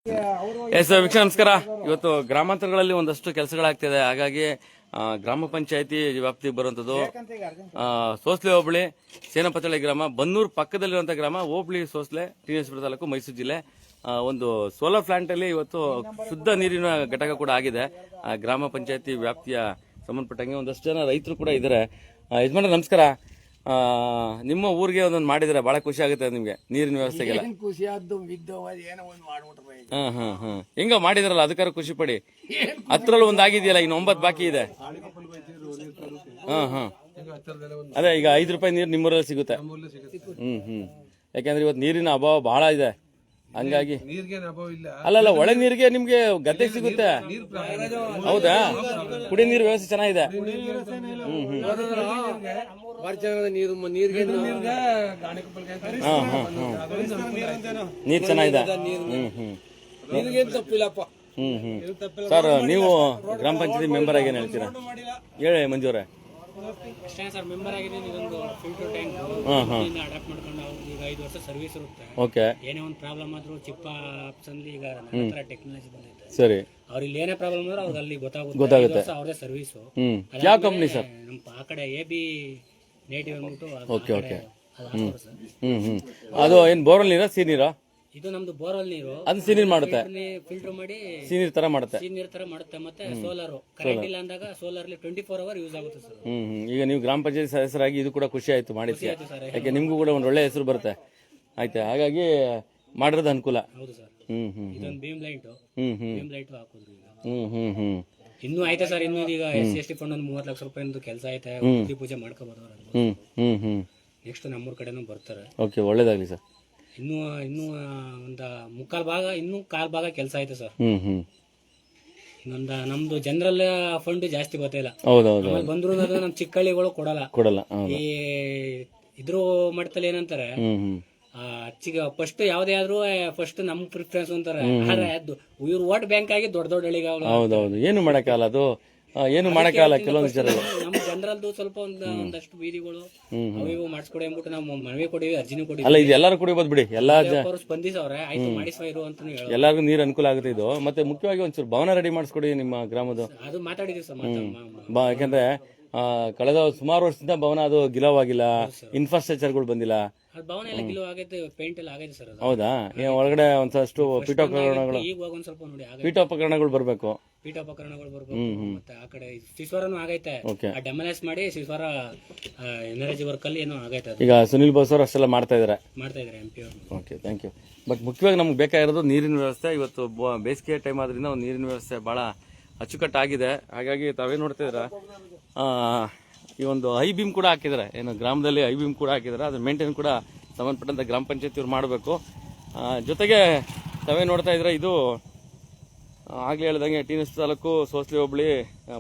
ವೀಕ್ಷಕ ನಮಸ್ಕಾರ. ಇವತ್ತು ಗ್ರಾಮಾಂತರಗಳಲ್ಲಿ ಒಂದಷ್ಟು ಕೆಲಸಗಳಾಗ್ತಿದೆ. ಹಾಗಾಗಿ ಗ್ರಾಮ ಪಂಚಾಯತಿ ವ್ಯಾಪ್ತಿಗೆ ಬರುವಂತದ್ದು ಸೋಸ್ಲೆ ಹೋಬಳಿ ಸೇನಪತಳಿ ಗ್ರಾಮ, ಬನ್ನೂರು ಪಕ್ಕದಲ್ಲಿರುವಂತಹ ಗ್ರಾಮ ಹೋಬಳಿ ಸೋಸ್ಲೆ, ಟಿ ನರಸೀಪುರ ತಾಲೂಕು, ಮೈಸೂರು ಜಿಲ್ಲೆ. ಒಂದು ಸೋಲಾರ್ ಪ್ಲಾಂಟ್ ಅಲ್ಲಿ ಇವತ್ತು ಶುದ್ಧ ನೀರಿನ ಘಟಕ ಕೂಡ ಆಗಿದೆ. ಗ್ರಾಮ ಪಂಚಾಯತಿ ವ್ಯಾಪ್ತಿಯ ಸಂಬಂಧಪಟ್ಟಂಗೆ ಒಂದಷ್ಟು ಜನ ರೈತರು ಕೂಡ ಇದ್ದಾರೆ. ಯಜಮಾನ್ರೆ ನಮಸ್ಕಾರ. ನಿಮ್ಮ ಊರಿಗೆ ಒಂದೊಂದು ಮಾಡಿದ್ರೆ ಬಹಳ ಖುಷಿ ಆಗುತ್ತೆ ನಿಮ್ಗೆ ನೀರಿನ ವ್ಯವಸ್ಥೆಗೆಲ್ಲ. ಖುಷಿ ಆದ್ದು ಏನೋ ಒಂದು ಮಾಡ್ಬಿಟ್ರೆ ಹೆಂಗ ಮಾಡಿದ್ರಲ್ಲ ಅದಕ್ಕಾರ ಖುಷಿ ಪಡಿ. ಹತ್ತರಲ್ಲಿ ಒಂದ್ ಆಗಿದೆಯಲ್ಲ, ಇನ್ನು 9 ಬಾಕಿ ಇದೆ. ಅದೇ ಈಗ 5 ರೂಪಾಯಿ ನೀರು ನಿಮ್ಮೂರಲ್ಲಿ ಸಿಗುತ್ತೆ. ಯಾಕಂದ್ರೆ ಇವತ್ತು ನೀರಿನ ಅಭಾವ ಬಹಳ ಇದೆ. ಹಂಗಾಗಿ ಅಲ್ಲಲ್ಲ, ಒಳ ನೀರಿಗೆ ನಿಮ್ಗೆ ಗದ್ದೆಗೆ ಸಿಗುತ್ತೆ. ಹೌದಾ? ಕುಡಿಯ ನೀರು ವ್ಯವಸ್ಥೆ ಚೆನ್ನಾಗಿದೆ. ನೀರ್ ಚೆನ್ನಾಗಿದೆ. ಸರ್, ನೀವು ಗ್ರಾಮ ಪಂಚಾಯತಿ ಮೆಂಬರ್ ಆಗಿ ಏನ್ ಹೇಳ್ತೀರಾ? ಹೇಳಿ ಮಂಜೂರೇ. ಅಷ್ಟೇ ಸರ್, ಮೆಂಬರ್ ಆಗಿದ್ದೀನಿ. ಇದೊಂದು ಫಿಲ್ಟರ್ ಟ್ಯಾಂಕ್ ಅಡಾಪ್ಟ್ ಮಾಡ್ಕೊಂಡು ಈಗ 5 ವರ್ಷ ಸರ್ವಿಸ್ ಇರುತ್ತೆ. ಓಕೆ. ಏನೇ ಒಂದು ಪ್ರಾಬ್ಲಮ್ ಆದ್ರೂ ಚಿಪ್ಪ ಆಪ್ಷನ್ ಈಗ ಟೆಕ್ನಾಲಜಿ ಬಂದೈತೆ. ಸರಿ. ಅವ್ರಿಗೆ ಏನೇ ಪ್ರಾಬ್ಲಮ್ ಆದ್ರೂ ಅವ್ರಿಗೆ ಅಲ್ಲಿ ಗೊತ್ತಾಗುತ್ತೆ. ಅವ್ರದೇ ಸರ್ವಿಸ್. ಯಾವ ಕಂಪ್ನಿ ಸರ್? ನಮ್ಮ ಆ ಕಡೆ AB ನೇಟಿವ್ ಅಂದ್ಬಿಟ್ಟು. Okay okay. ಅದು ಏನ್ ಬೋರ್ವೆಲ್ ನೀರಾ ಸಿ ನೀರಾ? ಇದು ನಮ್ದು ಬೋರ್ವೆಲ್ ನೀರು. ಅದು ಸಿ ನೀರು ಮಾಡುತ್ತೆ, ಫಿಲ್ಟರ್ ಮಾಡಿ ಸಿ ನೀರ್ ತರ ಮಾಡುತ್ತೆ. ಸಿ ನೀರ್ ತರ ಮಾಡುತ್ತೆ. ಮತ್ತೆ ಸೋಲಾರ್ ಕರೆಂಟ್ ಇಲ್ಲ ಅಂದಾಗ ಸೋಲಾರ್ 24 ಅವರ್ ಯೂಸ್ ಆಗುತ್ತೆ ಸರ್. ಈಗ ನೀವು ಗ್ರಾಮ ಪಂಚಾಯತ್ ಸದಸ್ಯರಾಗಿ ಇದು ಕೂಡ ಖುಷಿ ಆಯ್ತು ಮಾಡಿಸಿ. ಯಾಕೆ ನಿಮ್ಗೂ ಕೂಡ ಒಂದು ಒಳ್ಳೆ ಹೆಸರು ಬರುತ್ತೆ. ಆಯ್ತಾ? ಹಾಗಾಗಿ ಮಾಡಿರೋದು ಅನುಕೂಲ. ಹೌದು ಸರ್. ಇದೊಂದು ಬೀಮ್ ಲೈಟ್ ಹಾಕೋದ್ರಿ ಈಗ. ಇನ್ನೂ ಆಯ್ತಾ ಸರ್, ಇನ್ನೂ ಈಗ SC/ST ಫಂಡ್ ಒಂದು 30 ಲಕ್ಷ ರೂಪಾಯಿ ಕೆಲಸ ಐತೆ. ಪೂಜೆ ಮಾಡ್ಕೋಬಹುದು. ನೆಕ್ಸ್ಟ್ ನಮ್ಮೂರ್ ಕಡೆನೂ ಬರ್ತಾರೆ. ಓಕೆ, ಒಳ್ಳೇದಾಗ್ಲಿ ಸರ್. ಇನ್ನೂ ಒಂದು ಕಾಲ್ ಭಾಗ ಕೆಲಸ ಐತೆ ಸರ್. ಇನ್ನೊಂದು ನಮ್ದು ಜನರಲ್ ಫಂಡ್ ಜಾಸ್ತಿ ಗೊತ್ತಿಲ್ಲ. ಹೌದೌದು. ಬಂದ್ರು ನಮ್ ಚಿಕ್ಕ ಹಳ್ಳಿಗಳು ಕೊಡಲ್ಲ. ಈ ಇದ್ರ ಮಟ್ಟದಲ್ಲಿ ಏನಂತಾರೆ, ಫಸ್ಟ್ ಯಾವ್ದೇ ಆದ್ರೂ ಫಸ್ಟ್ ನಮ್ ಪ್ರಿಫರೆನ್ಸ್ ಅಂತಾರೆ. ಆದ್ರೆ ಇವ್ರು ವೋಟ್ ಬ್ಯಾಂಕ್ ಆಗಿ ದೊಡ್ಡ ಹಳ್ಳಿಗೆ. ಹೌದೌದು. ಏನು ಮಾಡಕ್ಕಾಗಲ್ಲ, ಅದು ಏನು ಮಾಡಕ್ಕಾಗಲ್ಲ ಕೆಲವೊಂದು ವಿಚಾರಗಳು. ನಮ್ ಜನರಲ್ದು ಸ್ವಲ್ಪ ಒಂದಷ್ಟು ಬೀದಿಗಳು ಅವು ಮಾಡಿಸ್ಕೊಡಿ ಅಂದ್ಬಿಟ್ಟು ನಾವು ಮನವಿ ಕೊಡಿವಿ, ಅರ್ಜಿನೂ ಕೊಡಿವಿ. ಅಲ್ಲ, ಇದು ಎಲ್ಲರೂ ಕುಡಿಬೋದು ಬಿಡಿ. ಎಲ್ಲಾ ಸ್ಪಂದಿಸವ್ರೆ, ಆಯ್ತು ಮಾಡಿಸ್ರು ಅಂತ ಹೇಳಿ ಎಲ್ಲರಿಗೂ ನೀರು ಅನುಕೂಲ ಆಗುತ್ತೆ. ಇದು ಮತ್ತೆ ಮುಖ್ಯವಾಗಿ ಒಂಚೂರು ಭವನ ರೆಡಿ ಮಾಡಿಸ್ಕೊಡಿ ನಿಮ್ಮ ಗ್ರಾಮದ. ಅದು ಮಾತಾಡಿದೀವಿ ಸರ್. ಯಾಕಂದ್ರೆ ಕಳೆದ ಸುಮಾರು ವರ್ಷದಿಂದ ಭವನ ಅದು ಗಿಲವಾಗಿಲ್ಲ, ಇನ್ಫ್ರಾಸ್ಟ್ರಕ್ಚರ್ಗಳು ಬಂದಿಲ್ಲ. ಭವನ ಎಲ್ಲ ಗಿಲೋ ಆಗೈತೆ, ಪೇಂಟ್ ಎಲ್ಲ ಆಗೈತೆ ಸರ್. ಹೌದಾ? ಒಳಗಡೆ ಒಂದಷ್ಟು ಪೀಠೋಪಕರಣಗಳು ಬರ್ಬೇಕು. ಮತ್ತೆ ಆ ಕಡೆ ಶಿಶ್ವರನು ಆಗೈತೆ. ಡೆಮಲೈಸ್ ಮಾಡಿ ಶಿಶ್ವರ ಎನರ್ಜಿ ವರ್ಕ್ ಅಲ್ಲಿ ಏನೋ ಆಗೈತೆ. ಈಗ ಸುನಿಲ್ ಬೋಸ್ ಅವರು ಅಷ್ಟೆಲ್ಲ ಮಾಡ್ತಾ ಇದಾರೆ MP ಅವರು. Okay, thank you. ಬಟ್ ಮುಖ್ಯವಾಗಿ ನಮ್ಗೆ ಬೇಕಾಗಿರೋದು ನೀರಿನ ವ್ಯವಸ್ಥೆ. ಇವತ್ತು ಬೇಸಿಗೆ ಟೈಮ್ ಆದ್ರಿಂದ ಒಂದು ನೀರಿನ ವ್ಯವಸ್ಥೆ ಬಹಳ ಅಚ್ಚುಕಟ್ಟಾಗಿದೆ. ಹಾಗಾಗಿ ತಾವೇನ್ ನೋಡ್ತಾ ಇದ್ದೀರಾ, ಈ ಒಂದು ಐ ಬೀಮ್ ಕೂಡ ಹಾಕಿದ್ದಾರೆ. ಏನು ಗ್ರಾಮದಲ್ಲಿ ಐ ಬೀಮ್ ಕೂಡ ಹಾಕಿದ್ದಾರೆ. ಅದ್ರ ಮೇಂಟೈನ್ ಕೂಡ ಸಂಬಂಧಪಟ್ಟಂತ ಗ್ರಾಮ ಪಂಚಾಯತಿ ಅವ್ರು ಮಾಡಬೇಕು. ಜೊತೆಗೆ ತಾವೇ ನೋಡ್ತಾ ಇದ್ರೆ, ಇದು ಆಗ್ಲೇ ಹೇಳ್ದಂಗೆ ಟಿ ನರಸೀಪುರ ತಾಲೂಕು, ಸೋಸ್ಲೆ ಹೋಬಳಿ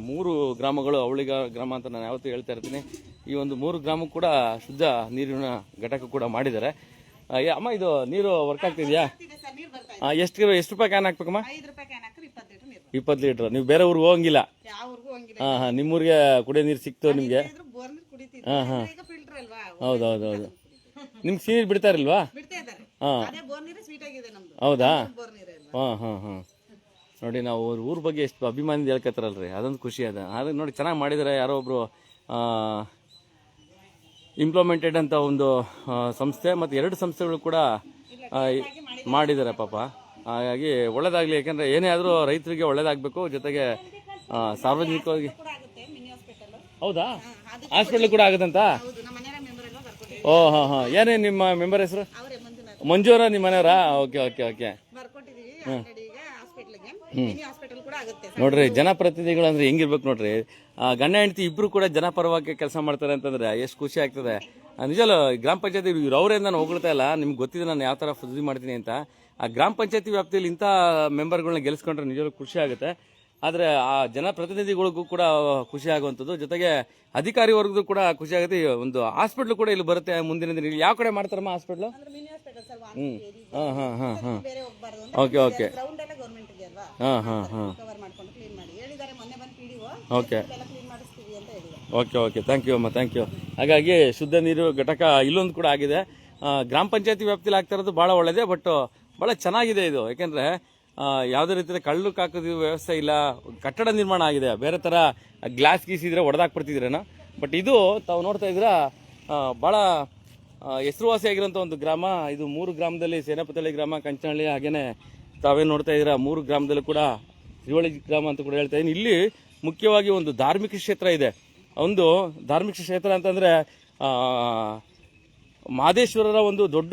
3 ಗ್ರಾಮಗಳು ಅವಳಿ ಗ್ರಾಮ ಅಂತ ನಾನು ಯಾವತ್ತೂ ಹೇಳ್ತಾ ಇರ್ತೀನಿ. ಈ ಒಂದು 3 ಗ್ರಾಮ ಕೂಡ ಶುದ್ಧ ನೀರಿನ ಘಟಕ ಕೂಡ ಮಾಡಿದ್ದಾರೆ. ಅಮ್ಮ, ಇದು ನೀರು ವರ್ಕ್ ಆಗ್ತಿದ್ಯಾ? ಎಷ್ಟು ರೂಪಾಯಿ ಕ್ಯಾನ್ ಹಾಕ್ಬೇಕಮ್ಮ? 20 ಲೀಟರ್. ನೀವು ಬೇರೆ ಊರಿಗೆ ಹೋಗಂಗಿಲ್ಲ? ನಿಮ್ಮೂರಿಗೆ ಕುಡಿಯೋ ನೀರು ಸಿಕ್ತು ನಿಮ್ಗೆ? ಹೌದೌದೌದು. ನಿಮ್ಗೆ ಸಿಹಿ ನೀರು ಬಿಡ್ತಾ ಇರಲ್ವಾ? ಹೌದಾ? ನೋಡಿ, ನಾವು ಊರ ಬಗ್ಗೆ ಎಷ್ಟು ಅಭಿಮಾನಿ ಹೇಳ್ಕತ್ತಾರಲ್ರಿ, ಅದೊಂದು ಖುಷಿ ಅದ. ಆದ್ರೆ ನೋಡಿ, ಚೆನ್ನಾಗಿ ಮಾಡಿದ್ದಾರೆ. ಯಾರೋ ಒಬ್ರು ಇಂಪ್ಲಿಮೆಂಟೆಡ್ ಅಂತ ಒಂದು ಸಂಸ್ಥೆ ಮತ್ತು 2 ಸಂಸ್ಥೆಗಳು ಕೂಡ ಮಾಡಿದ್ದಾರೆ ಪಾಪ. ಹಾಗಾಗಿ ಒಳ್ಳೇದಾಗ್ಲಿ. ಯಾಕಂದ್ರೆ ಏನೇ ಆದ್ರೂ ರೈತರಿಗೆ ಒಳ್ಳೇದಾಗಬೇಕು. ಜೊತೆಗೆ ಸಾರ್ವಜನಿಕವಾಗಿ. ಹೌದಾ? ಹಾಸ್ಪಿಟಲ್ ಕೂಡ ಆಗುತ್ತಂತ? ಏನೇ ನಿಮ್ಮ ಮೆಂಬರ್ ಹೆಸರು? ಮಂಜೂರ, ನಿಮ್ಮ ಮನೆಯವರಾ? Okay okay okay. ನೋಡ್ರಿ, ಜನಪ್ರತಿನಿಧಿಗಳು ಅಂದ್ರೆ ಹೆಂಗಿರ್ಬೇಕು ನೋಡ್ರಿ. ಗಂಡ ಹೆಂಡತಿ ಇಬ್ರು ಕೂಡ ಜನಪರವಾಗಿ ಕೆಲಸ ಮಾಡ್ತಾರೆ ಅಂತಂದ್ರೆ ಎಷ್ಟು ಖುಷಿ ಆಗ್ತದೆ. ನಿಜವಲ್ಲ, ಗ್ರಾಮ ಪಂಚಾಯತಿ ಅವರಿಂದ ನಾನು ಹೋಗ್ತಾ ಇಲ್ಲ. ನಿಮ್ಗೆ ಗೊತ್ತಿದೆ ನಾನು ಯಾವ ತರ ಸುದ್ದಿ ಮಾಡ್ತೀನಿ ಅಂತ. ಆ ಗ್ರಾಮ ಪಂಚಾಯತಿ ವ್ಯಾಪ್ತಿಯಲ್ಲಿ ಇಂಥ ಮೆಂಬರ್ಗಳನ್ನ ಗೆಲ್ಸ್ಕೊಂಡ್ರೆ ನಿಜವೂ ಖುಷಿ ಆಗುತ್ತೆ. ಆದ್ರೆ ಆ ಜನಪ್ರತಿನಿಧಿಗಳಿಗೂ ಕೂಡ ಖುಷಿ ಆಗುವಂಥದ್ದು. ಜೊತೆಗೆ ಅಧಿಕಾರಿ ವರ್ಗದ್ದು ಕೂಡ ಖುಷಿ ಆಗುತ್ತೆ. ಒಂದು ಹಾಸ್ಪಿಟ್ಲ್ ಕೂಡ ಇಲ್ಲಿ ಬರುತ್ತೆ ಮುಂದಿನ ದಿನ. ಯಾವ ಕಡೆ ಮಾಡ್ತಾರಮ್ಮ hospital? Okay okay. Okay okay okay. Thank you ಅಮ್ಮ, ಥ್ಯಾಂಕ್ ಯು. ಹಾಗಾಗಿ ಶುದ್ಧ ನೀರು ಘಟಕ ಇಲ್ಲೊಂದು ಕೂಡ ಆಗಿದೆ. ಗ್ರಾಮ ಪಂಚಾಯತಿ ವ್ಯಾಪ್ತಿಯಲ್ಲಿ ಆಗ್ತಾ ಇರೋದು ಬಹಳ ಒಳ್ಳೆಯದೇ. ಬಟ್ ಬಹಳ ಚೆನ್ನಾಗಿದೆ ಇದು. ಯಾಕೆಂದ್ರೆ ಯಾವುದೇ ರೀತಿಯ ಕಳ್ಳು ಕಾಕೋದು ವ್ಯವಸ್ಥೆ ಇಲ್ಲ, ಕಟ್ಟಡ ನಿರ್ಮಾಣ ಆಗಿದೆ. ಬೇರೆ ಥರ ಗ್ಲಾಸ್ ಗೀಸಿದ್ರೆ ಹೊಡೆದಾಕ್ಬಿಡ್ತಿದ್ರೇನೋ. ಬಟ್ ಇದು ತಾವು ನೋಡ್ತಾ ಇದ್ದೀರಾ ಭಾಳ ಹೆಸರುವಾಸಿಯಾಗಿರೋಂಥ ಒಂದು ಗ್ರಾಮ ಇದು. 3 ಗ್ರಾಮದಲ್ಲಿ ಸೇನಾಪತಳ್ಳಿ ಗ್ರಾಮ, ಕಂಚನಹಳ್ಳಿ, ಹಾಗೇನೆ ತಾವೇನು ನೋಡ್ತಾ ಇದ್ದೀರಾ 3 ಗ್ರಾಮದಲ್ಲೂ ಕೂಡ ತ್ರಿವಳಿ ಗ್ರಾಮ ಅಂತ ಕೂಡ ಹೇಳ್ತಾ ಇದ್ದೀನಿ. ಇಲ್ಲಿ ಮುಖ್ಯವಾಗಿ ಒಂದು ಧಾರ್ಮಿಕ ಕ್ಷೇತ್ರ ಇದೆ. ಒಂದು ಧಾರ್ಮಿಕ ಕ್ಷೇತ್ರ ಅಂತಂದರೆ ಮಹದೇಶ್ವರರ ಒಂದು ದೊಡ್ಡ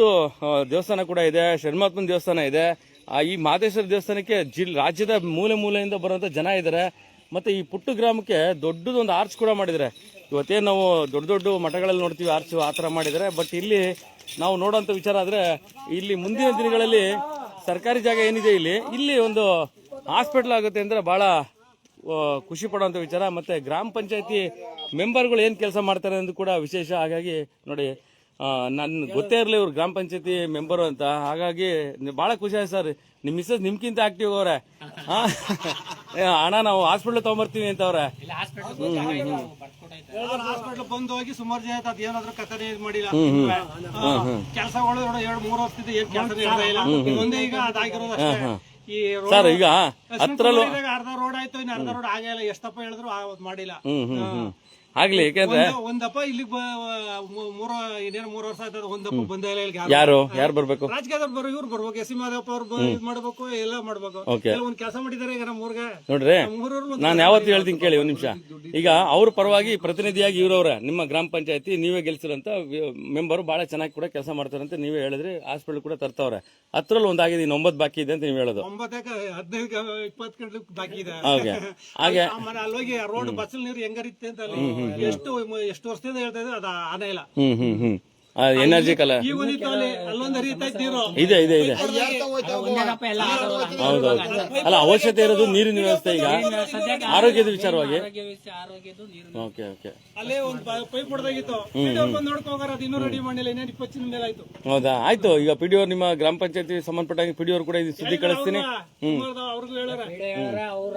ದೇವಸ್ಥಾನ ಕೂಡ ಇದೆ, ಶರಣಮಹಾತ್ಮನ ದೇವಸ್ಥಾನ ಇದೆ. ಈ ಮಹದೇಶ್ವರ ದೇವಸ್ಥಾನಕ್ಕೆ ರಾಜ್ಯದ ಮೂಲೆ ಮೂಲೆಯಿಂದ ಬರುವಂಥ ಜನ ಇದ್ದಾರೆ. ಮತ್ತು ಈ ಪುಟ್ಟ ಗ್ರಾಮಕ್ಕೆ ದೊಡ್ಡದೊಂದು ಆರ್ಚ್ ಕೂಡ ಮಾಡಿದ್ದಾರೆ. ಇವತ್ತೇನು ನಾವು ದೊಡ್ಡ ದೊಡ್ಡ ಮಠಗಳಲ್ಲಿ ನೋಡ್ತೀವಿ ಆರ್ಚ್, ಆ ಥರ ಮಾಡಿದ್ದಾರೆ. ಬಟ್ ಇಲ್ಲಿ ನಾವು ನೋಡೋಂಥ ವಿಚಾರ ಆದರೆ ಇಲ್ಲಿ ಮುಂದಿನ ದಿನಗಳಲ್ಲಿ ಸರ್ಕಾರಿ ಜಾಗ ಏನಿದೆ ಇಲ್ಲಿ ಒಂದು ಹಾಸ್ಪಿಟಲ್ ಆಗುತ್ತೆ ಅಂದರೆ ಭಾಳ ಖುಷಿ ಪಡುವಂಥ ವಿಚಾರ. ಮತ್ತು ಗ್ರಾಮ ಪಂಚಾಯತಿ ಮೆಂಬರ್ಗಳು ಏನು ಕೆಲಸ ಮಾಡ್ತಾರೆ ಅನ್ನೋದು ಕೂಡ ವಿಶೇಷ. ಹಾಗಾಗಿ ನೋಡಿ, ನನ್ ಗೊತ್ತೇ ಇರಲಿ ಇವ್ರು ಗ್ರಾಮ ಪಂಚಾಯತಿ ಮೆಂಬರು ಅಂತ. ಹಾಗಾಗಿ ಭಾಳ ಖುಷಿ ಆಯ್ತು ಸರ್. ನಿಮ್ಮ ಮಿಸ್ಸಸ್ ನಿಮ್ಗಿಂತ ಆಕ್ಟಿವ್ ಅವ್ರೆ. ಅಣ್ಣ ನಾವು ಹಾಸ್ಪಿಟ್ಲ್ ತಗೊಂಬರ್ತೀವಿ ಅಂತ ಅವ್ರೆ. ಹಾಸ್ಪಿಟ್ಲ್ ಬಂದು ಹೋಗಿ ಸುಮಾರು ಜನ ಆಯ್ತು, ಅದೇನಾದ್ರೂ ಕಥೆ ಮಾಡಿಲ್ಲ. ಕೆಲಸಗಳು 2-3 ವರ್ಷದಿಂದ ಏನ್ ಕೆಲಸ ಇಲ್ಲ. ಒಂದೇ ಈಗ ಅದಾಗಿರೋದು ಅಷ್ಟೇ. ಈ ಸರ್ ಈಗ ಹತ್ರಲ್ಲೂ ಅರ್ಧ ರೋಡ್ ಆಯ್ತು, ಇನ್ನು ಅರ್ಧ ರೋಡ್ ಆಗಿಲ್ಲ. ಎಷ್ಟಪ್ಪ ಹೇಳಿದ್ರು ಮಾಡಿಲ್ಲ. ಆಗ್ಲಿ, ಯಾಕಂದ್ರೆ ಒಂದಪ್ಪ ಇಲ್ಲಿಗೆ 3 ವರ್ಷ ಆಯ್ತದ, ಒಂದಪ್ಪ ಬಂದೇ ಇಲ್ಲ ಇಲ್ಲಿಗೆ. ಯಾರು ಬರ್ಬೇಕು? ರಾಜಕೀಯದವ್ರು ಇವ್ರು ಬರ್ಬೇಕು, ಎಸ್ ಸಿ ಮಾದೇವಪ್ಪ ಅವ್ರು ಇದ್ ಮಾಡ್ಬೇಕು, ಎಲ್ಲ ಮಾಡ್ಬೇಕು. ಒಂದ್ ಕೆಲಸ ಮಾಡಿದಾರೆ ಈಗ ನಮ್ಮ ಊರ್ಗೆ. ನೋಡ್ರಿ, ನಾನು ಯಾವತ್ತು ಹೇಳ್ತೀನಿ ಕೇಳಿ ಒಂದ್ ನಿಮಿಷ. ಈಗ ಅವ್ರ ಪರವಾಗಿ ಪ್ರತಿನಿಧಿಯಾಗಿ ಇವ್ರವ್ರೆ ನಿಮ್ಮ ಗ್ರಾಮ ಪಂಚಾಯತಿ ನೀವೇ ಗೆಲ್ಸಿರಂತ ಮೆಂಬರ್ ಬಹಳ ಚೆನ್ನಾಗಿ ಕೂಡ ಕೆಲಸ ಮಾಡ್ತಾರಂತ ನೀವೇ ಹೇಳಿದ್ರಿ. ಹಾಸ್ಪಿಟಲ್ ಕೂಡ ತರ್ತಾವ್ರೆ. ಹತ್ರಲ್ಲಿ ಒಂದಾಗಿದೆ, 9 ಬಾಕಿ ಇದೆ ಅಂತ ನೀವು ಹೇಳೋದು. 15-20 ಗಂಟೆ ಬಾಕಿ ಇದೆ. ಹಾಗೆ ಅಲ್ಲೋಗಿ ರೋಡ್ ಬಸ್ಸಲ್ಲಿ ನೀರು ಹೆಂಗರಿತ್ತೆ ಅಂತ ಅಲ್ಲಿ ಎಷ್ಟು ವರ್ಷದಿಂದ ಹೇಳ್ತಾ ಇದ್ರೆ ಅದು ಆನೆ ಇಲ್ಲ. ಎನರ್ಜಿ ಕಲ ಅಲ್ಲೊಂದು ಹರಿಯುತ್ತಾ ನೀರು ಇದೆ ಇದೆ ಇದೆ. ಹೌದೌದು. ಅಲ್ಲ, ಅವಶ್ಯಕತೆ ಇರೋದು ನೀರಿನ ವ್ಯವಸ್ಥೆ. ಈಗ ಆರೋಗ್ಯದ ವಿಚಾರವಾಗಿ ಓಕೆ ಓಕೆ ಅಲ್ಲೇ ಒಂದು ಪೈಪ್ ಹೊಡೆದಾಗಿತ್ತು, ನೋಡ್ಕೊ ಹೋಗಾರ. ಅದು ಇನ್ನೂ ರೆಡಿ ಮಾಡಿಲ್ಲ, ಇನ್ನೇನು 20 ಮೇಲೆ ಆಯ್ತು. ಹೌದಾ? ಆಯ್ತು. ಈಗ ಪಿಡಿಒ ನಿಮ್ಮ ಗ್ರಾಮ ಪಂಚಾಯತಿ ಸಂಬಂಧಪಟ್ಟಾಗ ಪಿಡಿಒ ಕೂಡ ಇದು ಸುದ್ದಿ ಕಳಿಸ್ತೀನಿ. ಅವ್ರಿಗೂ ಹೇಳಾರ ಅವ್ರ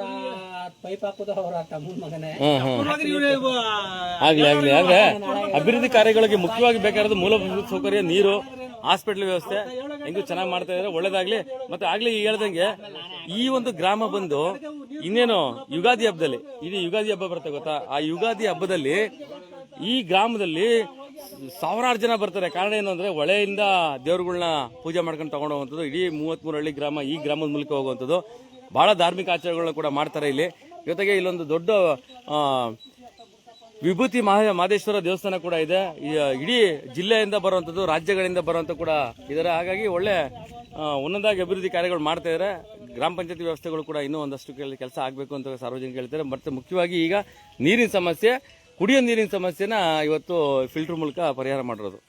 ಪೈಪ್ ಹಾಕುದು ಅವ್ರ ತಮ್ಮನ ಮಗನೇ. ಆಗ್ಲಿ ಆಗ್ಲಿ. ಆದ್ರೆ ಅಭಿವೃದ್ಧಿ ಕಾರ್ಯಗಳಿಗೆ ಮುಖ್ಯವಾಗಿ ಬೇಕಾಗಿರೋದು ಮೂಲಭೂತ ಸೌಕರ್ಯ, ನೀರು, ಹಾಸ್ಪಿಟಲ್ ವ್ಯವಸ್ಥೆ ಹೆಂಗೂ ಚೆನ್ನಾಗಿ ಮಾಡ್ತಾ ಇದಾರೆ. ಒಳ್ಳೇದಾಗ್ಲಿ. ಮತ್ತೆ ಆಗ್ಲಿ ಈಗ ಹೇಳ್ದಂಗೆ ಈ ಒಂದು ಗ್ರಾಮ ಬಂದು ಇನ್ನೇನು ಯುಗಾದಿ ಹಬ್ಬದಲ್ಲಿ, ಇಡೀ ಯುಗಾದಿ ಹಬ್ಬ ಬರುತ್ತೆ ಗೊತ್ತಾ? ಆ ಯುಗಾದಿ ಹಬ್ಬದಲ್ಲಿ ಈ ಗ್ರಾಮದಲ್ಲಿ ಸಾವಿರಾರು ಜನ ಬರ್ತಾರೆ. ಕಾರಣ ಏನು ಅಂದ್ರೆ ಹೊಳೆಯಿಂದ ದೇವ್ರುಗಳನ್ನ ಪೂಜೆ ಮಾಡ್ಕೊಂಡು ತಗೊಂಡು ಹೋಗುವಂಥದ್ದು. ಇಡೀ 33 ಹಳ್ಳಿ ಗ್ರಾಮ ಈ ಗ್ರಾಮದ ಮೂಲಕ ಹೋಗುವಂಥದ್ದು. ಬಹಳ ಧಾರ್ಮಿಕ ಆಚರಣೆಗಳನ್ನ ಕೂಡ ಮಾಡ್ತಾರೆ ಇಲ್ಲಿ. ಜೊತೆಗೆ ಇಲ್ಲೊಂದು ದೊಡ್ಡ ವಿಭೂತಿ ಮಹದೇಶ್ವರ ದೇವಸ್ಥಾನ ಕೂಡ ಇದೆ. ಇಡೀ ಜಿಲ್ಲೆಯಿಂದ ಬರುವಂಥದ್ದು, ರಾಜ್ಯಗಳಿಂದ ಬರುವಂಥ ಕೂಡ ಇದ್ದಾರೆ. ಹಾಗಾಗಿ ಒಳ್ಳೆ ಒಂದೊಂದಾಗಿ ಅಭಿವೃದ್ಧಿ ಕಾರ್ಯಗಳು ಮಾಡ್ತಾ ಇದ್ದಾರೆ. ಗ್ರಾಮ ಪಂಚಾಯತಿ ವ್ಯವಸ್ಥೆಗಳು ಕೂಡ ಇನ್ನೂ ಒಂದಷ್ಟು ಕೆಲಸ ಆಗಬೇಕು ಅಂತ ಸಾರ್ವಜನಿಕರು ಹೇಳ್ತಾರೆ. ಮತ್ತೆ ಮುಖ್ಯವಾಗಿ ಈಗ ನೀರಿನ ಸಮಸ್ಯೆ, ಕುಡಿಯೋ ನೀರಿನ ಸಮಸ್ಯೆನ ಇವತ್ತು ಫಿಲ್ಟರ್ ಮೂಲಕ ಪರಿಹಾರ ಮಾಡಿರೋದು.